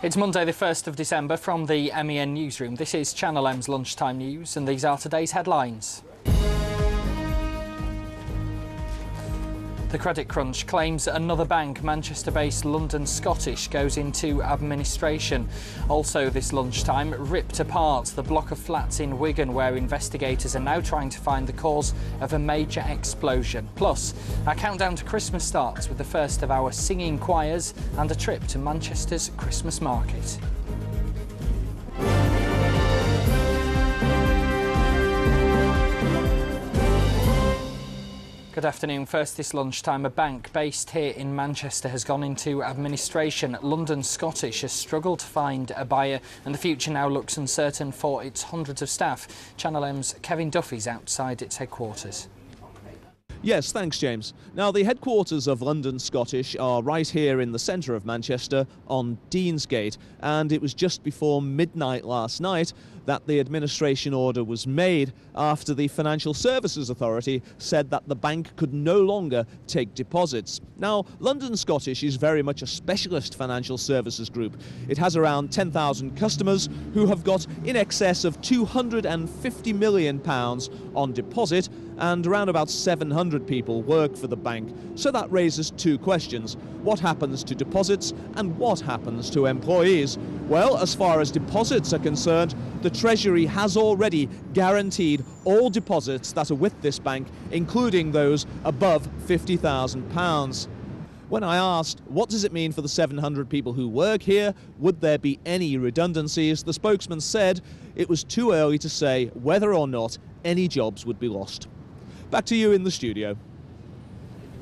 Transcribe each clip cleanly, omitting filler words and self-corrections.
It's Monday the 1st of December from the MEN newsroom. This is Channel M's Lunchtime News and these are today's headlines. The credit crunch claims another bank, Manchester-based London Scottish, goes into administration. Also this lunchtime, ripped apart the block of flats in Wigan where investigators are now trying to find the cause of a major explosion. Plus, our countdown to Christmas starts with the first of our singing choirs and a trip to Manchester's Christmas market. Good afternoon. First this lunchtime, a bank based here in Manchester has gone into administration. London Scottish has struggled to find a buyer and the future now looks uncertain for its hundreds of staff. Channel M's Kevin Duffy's outside its headquarters. Yes, thanks, James. Now, the headquarters of London Scottish are right here in the centre of Manchester on Deansgate, and it was just before midnight last night that the administration order was made after the Financial Services Authority said that the bank could no longer take deposits. Now, London Scottish is very much a specialist financial services group. It has around 10,000 customers who have got in excess of £250 million on deposit, and around about 700 people work for the bank. So that raises two questions. What happens to deposits and what happens to employees? Well, as far as deposits are concerned, the Treasury has already guaranteed all deposits that are with this bank, including those above £50,000. When I asked, what does it mean for the 700 people who work here? Would there be any redundancies? The spokesman said it was too early to say whether or not any jobs would be lost. Back to you in the studio.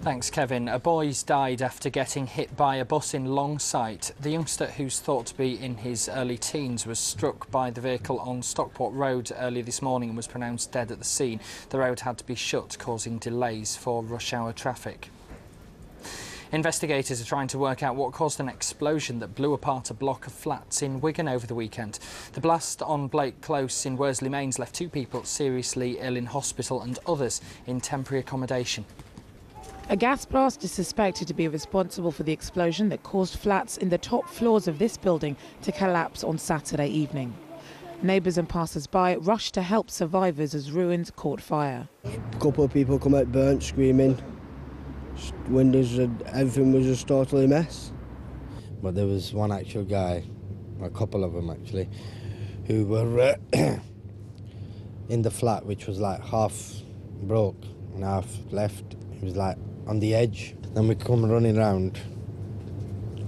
Thanks, Kevin. A boy's died after getting hit by a bus in Longsight. The youngster, who's thought to be in his early teens, was struck by the vehicle on Stockport Road early this morning and was pronounced dead at the scene. The road had to be shut, causing delays for rush hour traffic. Investigators are trying to work out what caused an explosion that blew apart a block of flats in Wigan over the weekend. The blast on Blake Close in Worsley Mains left two people seriously ill in hospital and others in temporary accommodation. A gas blast is suspected to be responsible for the explosion that caused flats in the top floors of this building to collapse on Saturday evening. Neighbours and passers-by rushed to help survivors as ruins caught fire. A couple of people come out burnt, screaming. Windows and everything was just totally a mess. But there was one actual guy, a couple of them actually, who were in the flat, which was like half broke and half left. It was like on the edge. Then we come running round,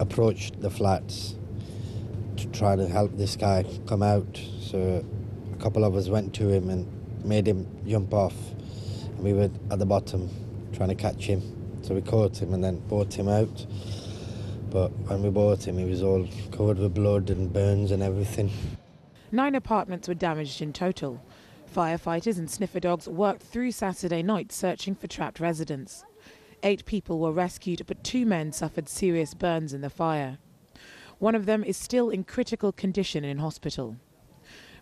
approached the flats to try to help this guy come out. So a couple of us went to him and made him jump off. And we were at the bottom trying to catch him. So we caught him and then brought him out. But when we brought him, he was all covered with blood and burns and everything. 9 apartments were damaged in total. Firefighters and sniffer dogs worked through Saturday night searching for trapped residents. 8 people were rescued, but 2 men suffered serious burns in the fire. One of them is still in critical condition in hospital.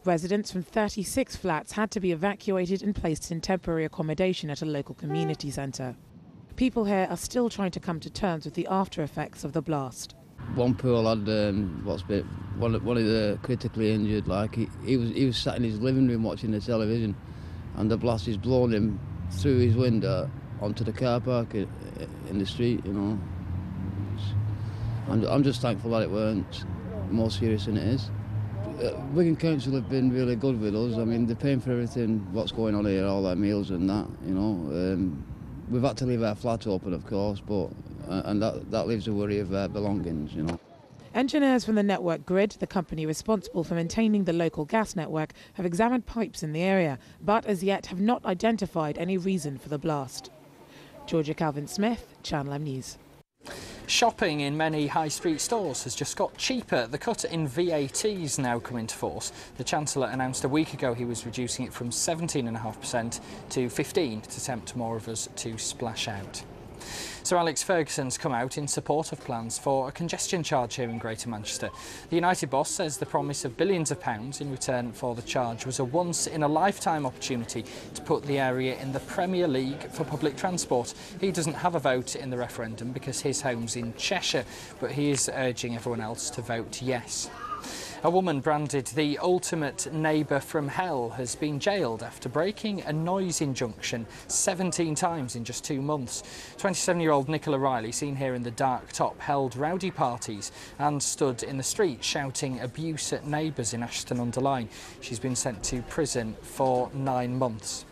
Residents from 36 flats had to be evacuated and placed in temporary accommodation at a local community centre. People here are still trying to come to terms with the after effects of the blast. One poor lad, one of the critically injured, like he was sat in his living room watching the television, and the blast has blown him through his window onto the car park in the street. You know, I'm just thankful that it weren't more serious than it is. Wigan Council have been really good with us. I mean, they're paying for everything, what's going on here, all our meals and that. You know. We've had to leave our flat open, of course, but and that leaves a worry of our belongings, you know. Engineers from the Network Grid, the company responsible for maintaining the local gas network, have examined pipes in the area, but as yet have not identified any reason for the blast. Georgia Calvin-Smith, Channel M News. Shopping in many high street stores has just got cheaper. The cut in VAT's now come into force. The Chancellor announced a week ago he was reducing it from 17.5% to 15% to tempt more of us to splash out. So Sir Alex Ferguson's come out in support of plans for a congestion charge here in Greater Manchester. The United boss says the promise of billions of pounds in return for the charge was a once-in-a-lifetime opportunity to put the area in the Premier League for public transport. He doesn't have a vote in the referendum because his home's in Cheshire, but he is urging everyone else to vote yes. A woman branded the ultimate neighbour from hell has been jailed after breaking a noise injunction 17 times in just 2 months. 27-year-old Nicola Riley, seen here in the dark top, held rowdy parties and stood in the street shouting abuse at neighbours in Ashton-under-Lyne. She's been sent to prison for 9 months.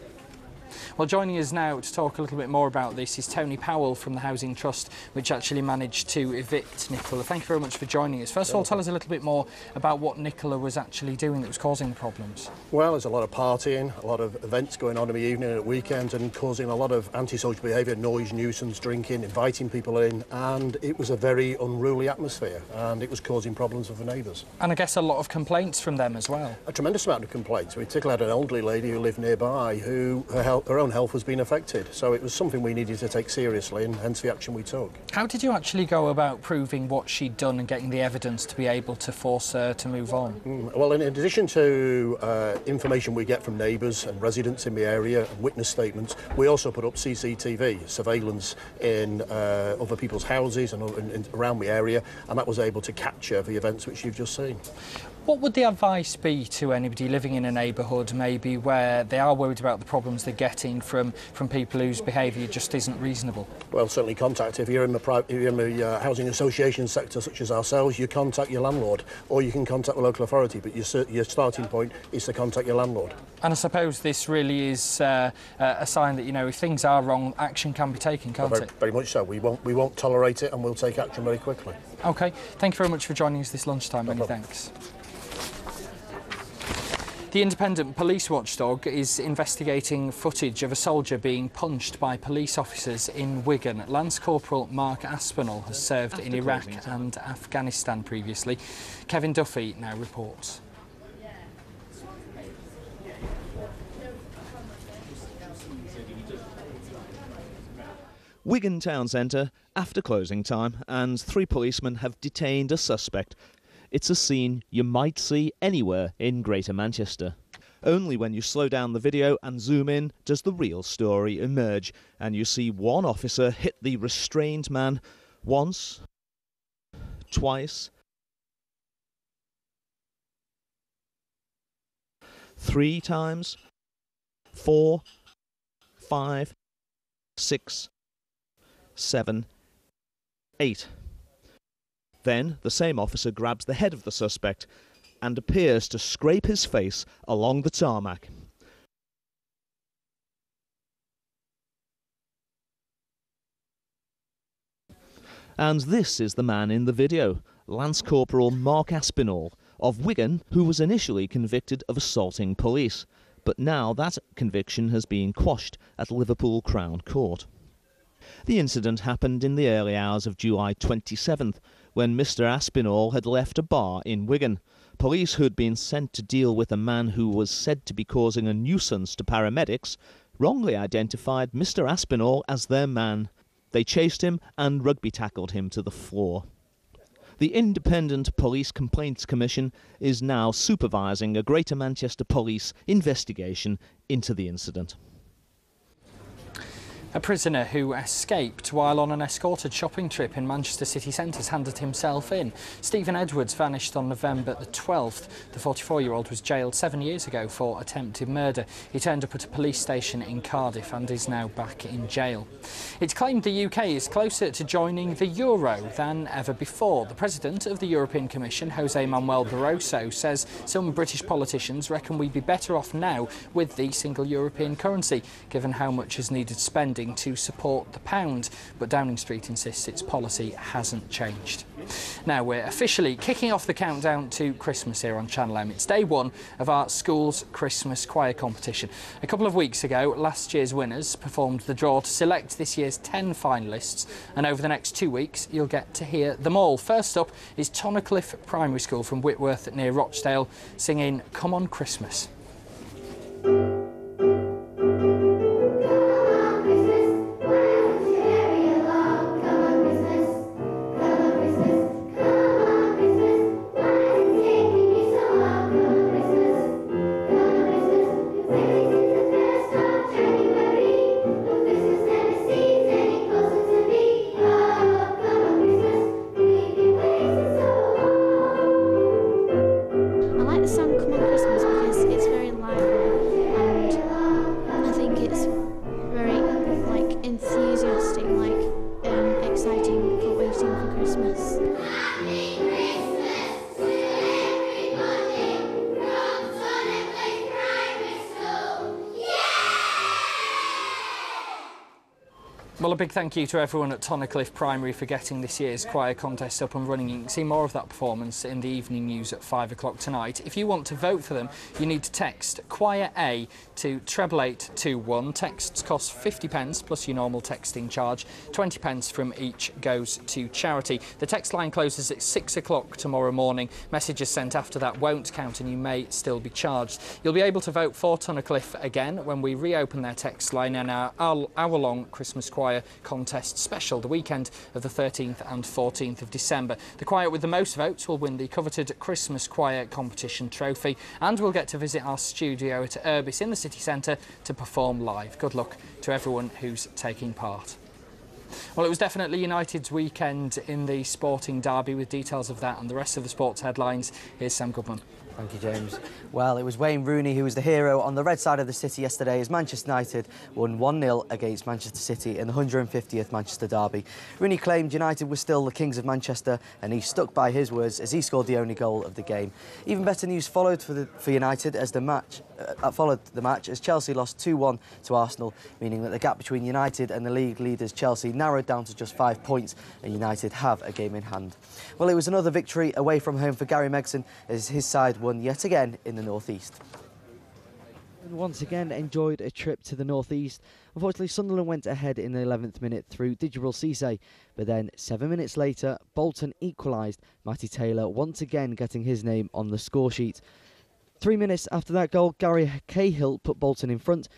Well, joining us now to talk a little bit more about this is Tony Powell from the Housing Trust, which actually managed to evict Nicola. Thank you very much for joining us. First of all, tell us a little bit more about what Nicola was actually doing that was causing the problems. Well, there's a lot of partying, a lot of events going on in the evening and at weekends, and causing a lot of antisocial behaviour, noise, nuisance, drinking, inviting people in, and it was a very unruly atmosphere, and it was causing problems for the neighbours. And I guess a lot of complaints from them as well. A tremendous amount of complaints. We particularly had an elderly lady who lived nearby who her own health was being affected, so it was something we needed to take seriously, and hence the action we took. How did you actually go about proving what she'd done and getting the evidence to be able to force her to move on? Well, in addition to information we get from neighbours and residents in the area and witness statements, we also put up CCTV surveillance in other people's houses and around the area, and that was able to capture the events which you've just seen. What would the advice be to anybody living in a neighbourhood maybe where they are worried about the problems they're getting from people whose behaviour just isn't reasonable? Well, certainly contact, if you're in the housing association sector such as ourselves, you contact your landlord, or you can contact the local authority, but your starting point is to contact your landlord. And I suppose this really is a sign that, you know, if things are wrong, action can be taken, can't it? Very much so. We won't tolerate it, and we'll take action very quickly. OK, thank you very much for joining us this lunchtime. Many thanks. The independent police watchdog is investigating footage of a soldier being punched by police officers in Wigan. Lance Corporal Mark Aspinall has served in Iraq and Afghanistan previously. Kevin Duffy now reports. Wigan town centre after closing time, and 3 policemen have detained a suspect. It's a scene you might see anywhere in Greater Manchester. Only when you slow down the video and zoom in does the real story emerge, and you see one officer hit the restrained man once, twice, 3 times, 4, 5, 6, 7, 8. Then the same officer grabs the head of the suspect and appears to scrape his face along the tarmac. And this is the man in the video, Lance Corporal Mark Aspinall of Wigan, who was initially convicted of assaulting police, but now that conviction has been quashed at Liverpool Crown Court. The incident happened in the early hours of July 27th, when Mr. Aspinall had left a bar in Wigan. Police who had been sent to deal with a man who was said to be causing a nuisance to paramedics wrongly identified Mr. Aspinall as their man. They chased him and rugby tackled him to the floor. The Independent Police Complaints Commission is now supervising a Greater Manchester Police investigation into the incident. A prisoner who escaped while on an escorted shopping trip in Manchester city centre has handed himself in. Stephen Edwards vanished on November the 12th. The 44-year-old was jailed 7 years ago for attempted murder. He turned up at a police station in Cardiff and is now back in jail. It's claimed the UK is closer to joining the euro than ever before. The president of the European Commission, Jose Manuel Barroso, says some British politicians reckon we'd be better off now with the single European currency, given how much is needed spending to support the pound, but Downing Street insists its policy hasn't changed. Now we're officially kicking off the countdown to Christmas here on Channel M. It's day 1 of our school's Christmas choir competition. A couple of weeks ago, last year's winners performed the draw to select this year's 10 finalists, and over the next 2 weeks you'll get to hear them all. First up is Tonacliffe Primary School from Whitworth near Rochdale singing Come On Christmas. Well, a big thank you to everyone at Tonnercliffe Primary for getting this year's choir contest up and running. You can see more of that performance in the evening news at 5 o'clock tonight. If you want to vote for them, you need to text Choir A to 88821. Texts cost 50p plus your normal texting charge. 20p from each goes to charity. The text line closes at 6 o'clock tomorrow morning. Messages sent after that won't count and you may still be charged. You'll be able to vote for Tonnercliffe again when we reopen their text line in our hour-long Christmas choir contest special, the weekend of the 13th and 14th of December. The choir with the most votes will win the coveted Christmas Choir Competition trophy and will get to visit our studio at Urbis in the city centre to perform live. Good luck to everyone who's taking part. Well, it was definitely United's weekend in the Sporting Derby. With details of that and the rest of the sports headlines, here's Sam Goodman. Thank you, James. Well, it was Wayne Rooney who was the hero on the red side of the city yesterday as Manchester United won 1-0 against Manchester City in the 150th Manchester derby. Rooney claimed United was still the kings of Manchester and he stuck by his words as he scored the only goal of the game. Even better news followed for United as the match as Chelsea lost 2-1 to Arsenal, meaning that the gap between United and the league leaders Chelsea narrowed down to just 5 points and United have a game in hand. Well, it was another victory away from home for Gary Megson as his side won yet again in the North East. And once again enjoyed a trip to the North East. Unfortunately, Sunderland went ahead in the 11th minute through Djibril Cissé, but then 7 minutes later, Bolton equalised, Matty Taylor once again getting his name on the score sheet. 3 minutes after that goal, Gary Cahill put Bolton in front,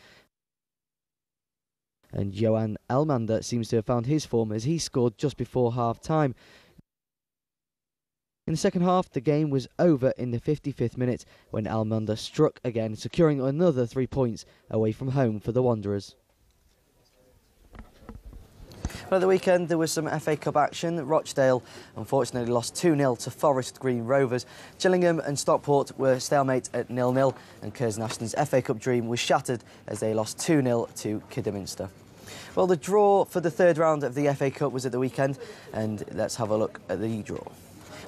and Johan Elmander seems to have found his form as he scored just before half-time. In the second half, the game was over in the 55th minute when Elmander struck again, securing another 3 points away from home for the Wanderers. Well, at the weekend, there was some FA Cup action. Rochdale unfortunately lost 2-0 to Forest Green Rovers. Gillingham and Stockport were stalemate at 0-0, and Curzon Ashton's FA Cup dream was shattered as they lost 2-0 to Kidderminster. Well, the draw for the third round of the FA Cup was at the weekend, and let's have a look at the draw.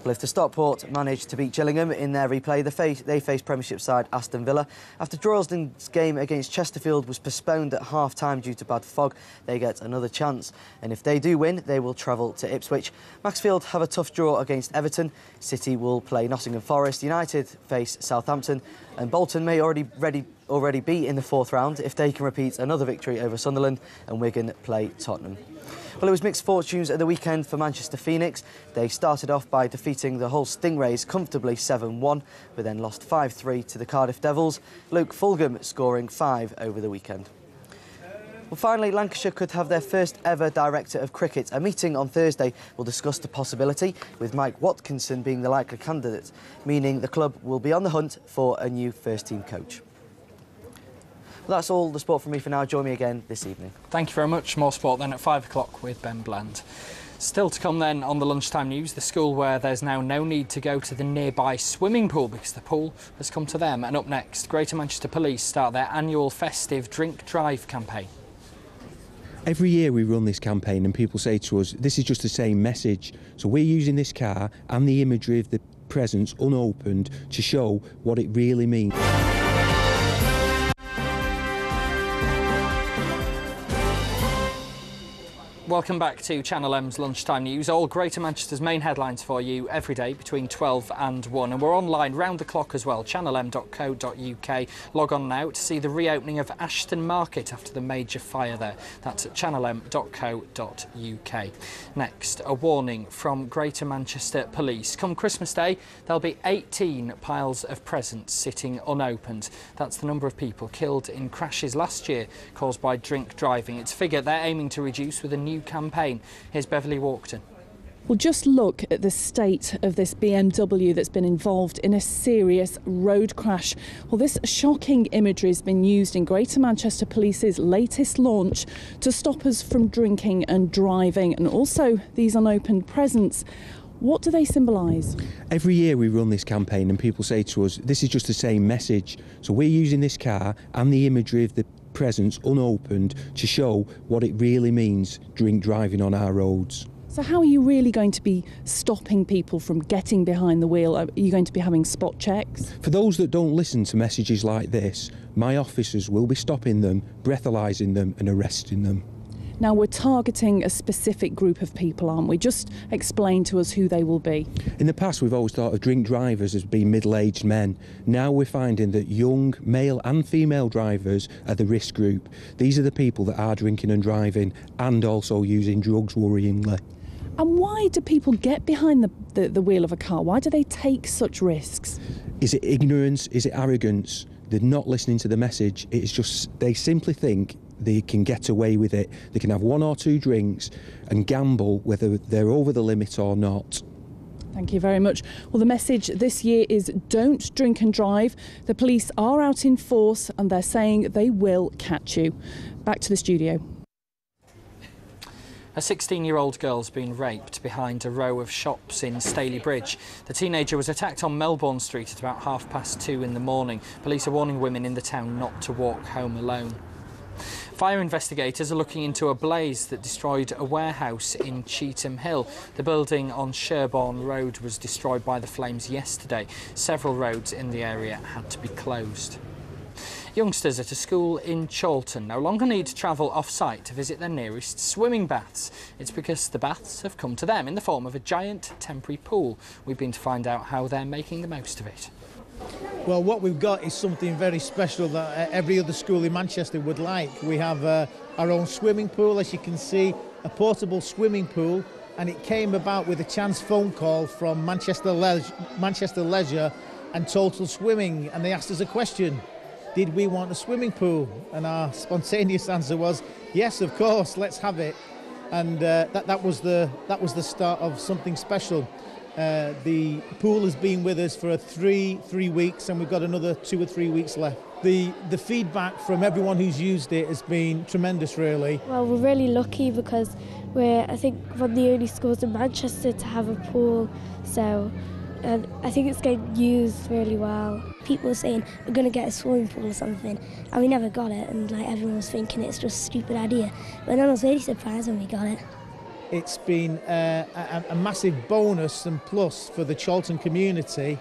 Well, if the Stockport managed to beat Gillingham in their replay, they face Premiership side Aston Villa. After Droylsden's game against Chesterfield was postponed at half-time due to bad fog, they get another chance. And if they do win, they will travel to Ipswich. Maxfield have a tough draw against Everton. City will play Nottingham Forest. United face Southampton. And Bolton may already be in the fourth round if they can repeat another victory over Sunderland, and Wigan play Tottenham. Well, it was mixed fortunes at the weekend for Manchester Phoenix. They started off by defeating the Hull Stingrays comfortably 7-1, but then lost 5-3 to the Cardiff Devils. Luke Fulgham scoring 5 over the weekend. Well, finally, Lancashire could have their first ever director of cricket. A meeting on Thursday will discuss the possibility, with Mike Watkinson being the likely candidate, meaning the club will be on the hunt for a new first-team coach. Well, that's all the sport from me for now. Join me again this evening. Thank you very much. More sport then at 5 o'clock with Ben Bland. Still to come then on the lunchtime news, the school where there's now no need to go to the nearby swimming pool because the pool has come to them. And up next, Greater Manchester Police start their annual festive drink drive campaign. Every year we run this campaign and people say to us, this is just the same message. So we're using this car and the imagery of the presents unopened to show what it really means. Welcome back to Channel M's Lunchtime News. All Greater Manchester's main headlines for you every day between 12 and 1. And we're online round the clock as well, channelm.co.uk. Log on now to see the reopening of Ashton Market after the major fire there. That's at channelm.co.uk. Next, a warning from Greater Manchester Police. Come Christmas Day, there'll be 18 piles of presents sitting unopened. That's the number of people killed in crashes last year caused by drink driving. It's a figure they're aiming to reduce with a new campaign. Here's Beverly Walkton. Well, just look at the state of this BMW that's been involved in a serious road crash. Well, this shocking imagery has been used in Greater Manchester Police's latest launch to stop us from drinking and driving, and also these unopened presents. What do they symbolise? Every year we run this campaign and people say to us, this is just the same message. So we're using this car and the imagery of the presents unopened to show what it really means drink driving on our roads. So how are you really going to be stopping people from getting behind the wheel? Are you going to be having spot checks? For those that don't listen to messages like this, my officers will be stopping them, breathalyzing them and arresting them. Now, we're targeting a specific group of people, aren't we? Just explain to us who they will be. In the past, we've always thought of drink drivers as being middle-aged men. Now we're finding that young male and female drivers are the risk group. These are the people that are drinking and driving and also using drugs worryingly. And why do people get behind the wheel of a car? Why do they take such risks? Is it ignorance? Is it arrogance? They're not listening to the message. It's just they simply think they can get away with it. They can have 1 or 2 drinks and gamble whether they're over the limit or not. Thank you very much. Well, the message this year is don't drink and drive. The police are out in force and they're saying they will catch you. Back to the studio. A 16-year-old girl's been raped behind a row of shops in Stalybridge. The teenager was attacked on Melbourne Street at about 2:30 in the morning. Police are warning women in the town not to walk home alone. Fire investigators are looking into a blaze that destroyed a warehouse in Cheetham Hill. The building on Sherborne Road was destroyed by the flames yesterday. Several roads in the area had to be closed. Youngsters at a school in Chorlton no longer need to travel off-site to visit their nearest swimming baths. It's because the baths have come to them in the form of a giant temporary pool. We've been to find out how they're making the most of it. Well, what we've got is something very special that every other school in Manchester would like. We have our own swimming pool, as you can see, a portable swimming pool, and it came about with a chance phone call from Manchester Leisure and Total Swimming, and they asked us a question. Did we want a swimming pool? And our spontaneous answer was, yes, of course, let's have it. And that was the start of something special. The pool has been with us for three weeks, and we've got another 2 or 3 weeks left. The feedback from everyone who's used it has been tremendous, really. Well, we're really lucky because we're, I think, one of the only schools in Manchester to have a pool, and I think it's getting used really well. People were saying, we're going to get a swimming pool or something, and we never got it, and everyone was thinking it's just a stupid idea. But then I was really surprised when we got it. It's been a massive bonus and plus for the Chorlton community.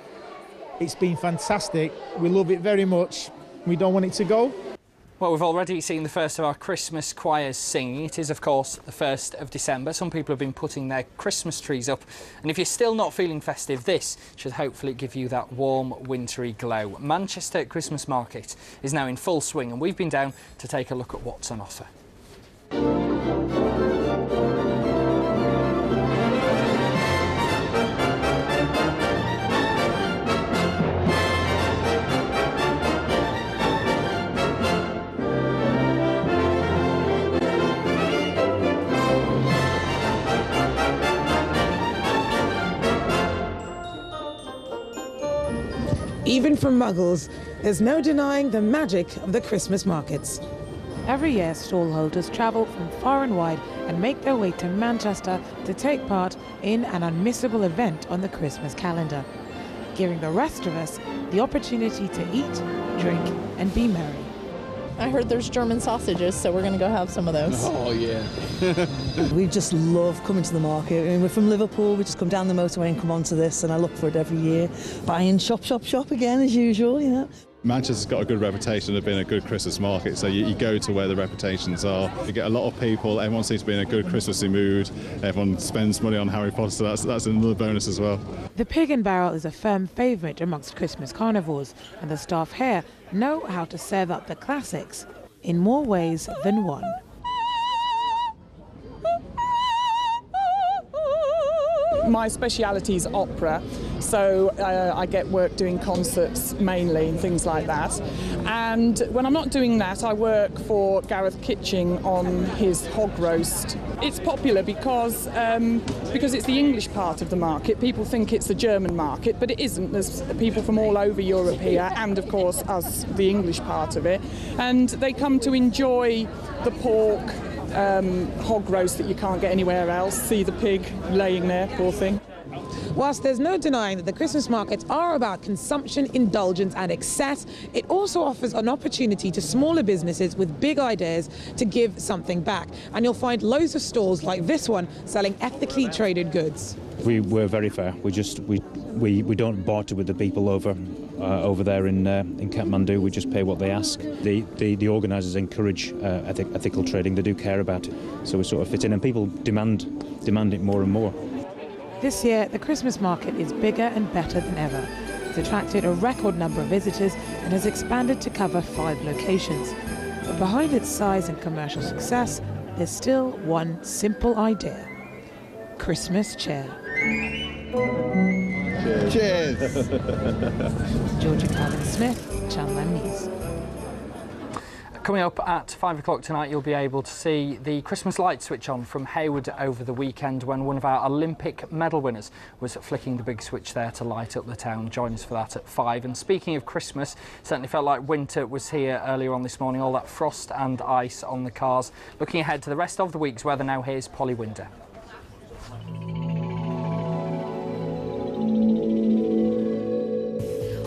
It's been fantastic. We love it very much. We don't want it to go. Well, we've already seen the first of our Christmas choirs singing. It is, of course, the 1st of December. Some people have been putting their Christmas trees up. And if you're still not feeling festive, this should hopefully give you that warm, wintry glow. Manchester Christmas Market is now in full swing, and we've been down to take a look at what's on offer. Even for muggles, there's no denying the magic of the Christmas markets. Every year, stallholders travel from far and wide and make their way to Manchester to take part in an unmissable event on the Christmas calendar, giving the rest of us the opportunity to eat, drink and be merry. I heard there's German sausages, so we're going to go have some of those. Oh, yeah. We just love coming to the market. I mean, we're from Liverpool, we just come down the motorway and come onto this, and I look for it every year. Buying shop again, as usual, you know. Manchester's got a good reputation of being a good Christmas market, so you go to where the reputations are. You get a lot of people, everyone seems to be in a good Christmassy mood, everyone spends money on Harry Potter, so that's another bonus as well. The Pig and Barrel is a firm favourite amongst Christmas carnivores, and the staff here know how to serve up the classics in more ways than one. My speciality is opera, so I get work doing concerts mainly and things like that. And when I'm not doing that, I work for Gareth Kitching on his hog roast. It's popular because it's the English part of the market. People think it's the German market, but it isn't. There's people from all over Europe here, and of course us, the English part of it. And they come to enjoy the pork, hog roast that you can't get anywhere else. See the pig laying there, poor thing. Whilst there's no denying that the Christmas markets are about consumption, indulgence and excess, it also offers an opportunity to smaller businesses with big ideas to give something back. And you'll find loads of stalls like this one selling ethically traded goods. We're very fair. We don't barter with the people over over there in Kathmandu. We just pay what they ask. The organisers encourage ethical trading. They do care about it, so we sort of fit in, and people demand it more and more. This year, the Christmas market is bigger and better than ever. It's attracted a record number of visitors and has expanded to cover 5 locations. But behind its size and commercial success, there's still one simple idea: Christmas cheer. Cheers! Georgia Calvin-Smith, Channel M News. Coming up at 5 o'clock tonight, you'll be able to see the Christmas light switch on from Hayward over the weekend when one of our Olympic medal winners was flicking the big switch there to light up the town. Join us for that at 5. And speaking of Christmas, certainly felt like winter was here earlier on this morning, all that frost and ice on the cars. Looking ahead to the rest of the week's weather now, here's Polly Winder.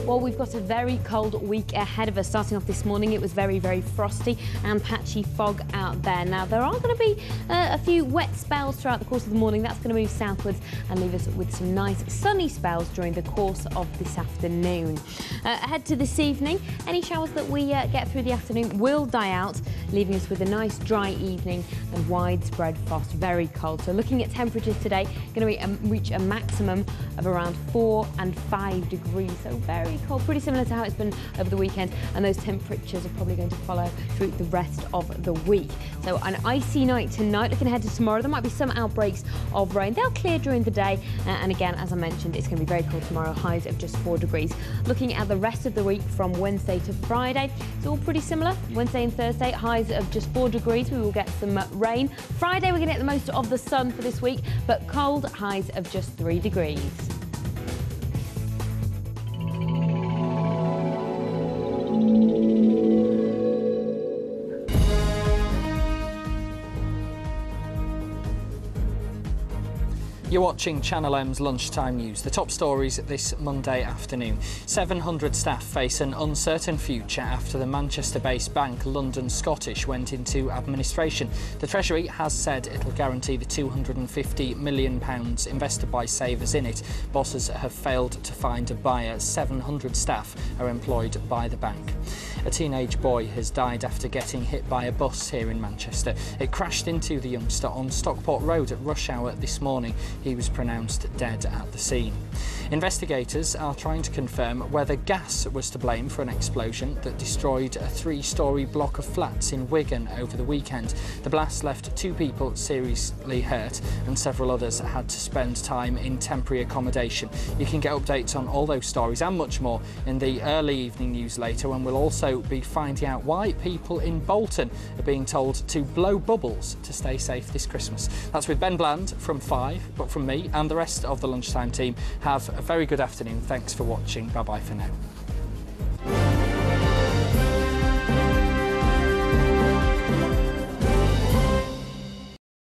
Well, we've got a very cold week ahead of us. Starting off this morning, it was very, very frosty and patchy fog out there. Now, there are going to be a few wet spells throughout the course of the morning. That's going to move southwards and leave us with some nice sunny spells during the course of this afternoon. Ahead to this evening, any showers that we get through the afternoon will die out, leaving us with a nice dry evening and widespread frost. Very cold. So looking at temperatures today, going to reach a maximum of around 4 and 5 degrees. So very cold, pretty similar to how it's been over the weekend, and those temperatures are probably going to follow through the rest of the week. So an icy night tonight. Looking ahead to tomorrow, there might be some outbreaks of rain. They'll clear during the day, and again, as I mentioned, it's going to be very cold tomorrow, highs of just 4 degrees. Looking at the rest of the week from Wednesday to Friday, it's all pretty similar. Wednesday and Thursday, highs of just 4 degrees. We will get some rain. Friday, we're going to get the most of the sun for this week, but cold, highs of just 3 degrees. You're watching Channel M's Lunchtime News. The top stories this Monday afternoon. 700 staff face an uncertain future after the Manchester-based bank London Scottish went into administration. The Treasury has said it'll guarantee the £250 million invested by savers in it. Bosses have failed to find a buyer. 700 staff are employed by the bank. A teenage boy has died after getting hit by a bus here in Manchester. It crashed into the youngster on Stockport Road at rush hour this morning. He was pronounced dead at the scene. Investigators are trying to confirm whether gas was to blame for an explosion that destroyed a 3-storey block of flats in Wigan over the weekend. The blast left 2 people seriously hurt and several others had to spend time in temporary accommodation. You can get updates on all those stories and much more in the early evening news later, when we'll also be finding out why people in Bolton are being told to blow bubbles to stay safe this Christmas. That's with Ben Bland from 5, but from me and the rest of the Lunchtime team, have a very good afternoon. Thanks for watching. Bye-bye for now.